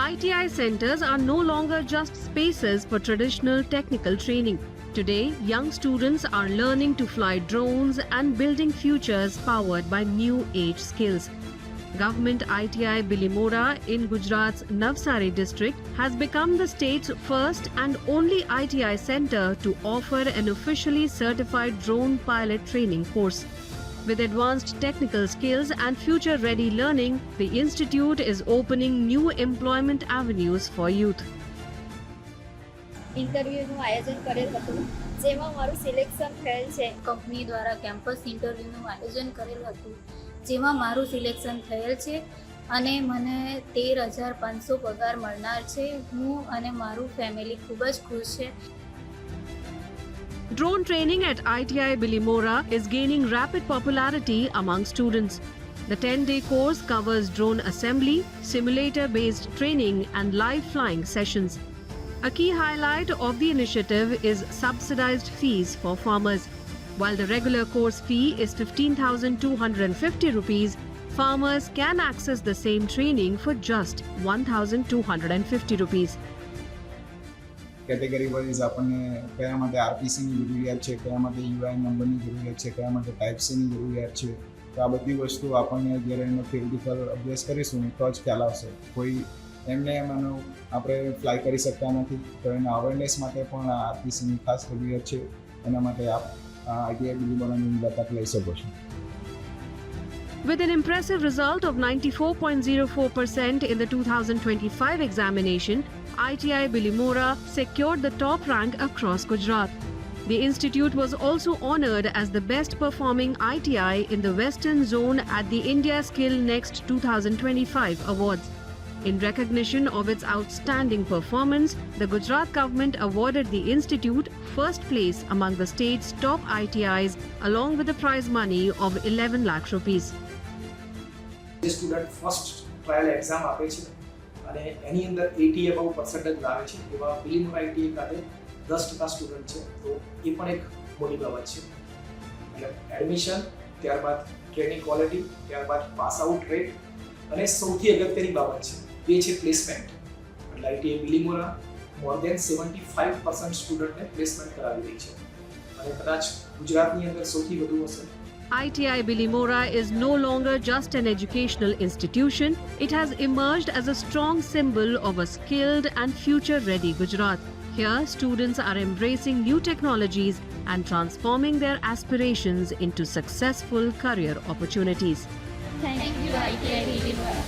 ITI centers are no longer just spaces for traditional technical training. Today, young students are learning to fly drones and building futures powered by new age skills. Government ITI Bilimora in Gujarat's Navsari district has become the state's first and only ITI center to offer an officially certified drone pilot training course. With advanced technical skills and future-ready learning, the institute is opening new employment avenues for youth. ઇન્ટરવ્યૂનું આયોજન કરેલ હતું જેમાં મારું selection થયેલ છે. Company દ્વારા campus ઇન્ટરવ્યૂનું આયોજન કરેલ હતું જેમાં મારું સિલેક્શન થયેલ છે અને મને 13,500 પગાર મળનાર છે. હું અને મારું ફેમિલી ખૂબ જ ખુશ છે. Drone training at ITI Bilimora is gaining rapid popularity among students. The 10-day course covers drone assembly, simulator-based training and live flying sessions. A key highlight of the initiative is subsidized fees for farmers. While the regular course fee is 15,250 rupees, farmers can access the same training for just 1,250 rupees. Category wise આપણને કયા માટે આરપીસીની જરૂરિયાત છે, કયા માટે UI નંબરની જરૂરિયાત છે, કયા માટે ટાઈપ સીની જરૂરિયાત છે, તો આ બધી વસ્તુ આપણને જ્યારે એનો થિયરિટિકલ અભ્યાસ કરીશું તો જ ખ્યાલ આવશે. કોઈ એમને એમાંનો આપણે ફ્લાય કરી શકતા નથી, તો એના અવેરનેસ માટે પણ આ આરપીસીની ખાસ જરૂરિયાત છે. એના માટે આપ ITI બિલીમોરાની મુલાકાત લઈ શકો છો. With an impressive result of 94.04% in the 2025 examination, ITI Bilimora secured the top rank across Gujarat. The institute was also honoured as the best performing ITI in the Western Zone at the India Skill Next 2025 Awards. In recognition of its outstanding performance, the Gujarat government awarded the institute first place among the state's top ITIs along with the prize money of 11 lakh rupees. જે student first trial exam આપે છે અને એની અંદર 80 about percentage લાવે છે એવા Bilimora ITI ખાતે 10% student છે, તો એ પણ એક મોટી બાબત છે. એટલે એડમિશન, ત્યારબાદ ટ્રેનિંગ ક્વોલિટી, ત્યારબાદ પાસ આઉટ રેટ અને સૌથી અગત્યની બાબત છે એ છે પ્લેસમેન્ટ. એટલે ITI બિલીમોરા મોર દેન 75% સ્ટુડન્ટને પ્લેસમેન્ટ કરાવી રહી છે અને કદાચ ગુજરાતની અંદર સૌથી વધુ હશે. ITI Bilimora is no longer just an educational institution, it has emerged as a strong symbol of a skilled and future-ready Gujarat. Here, students are embracing new technologies and transforming their aspirations into successful career opportunities. Thank you ITI Bilimora.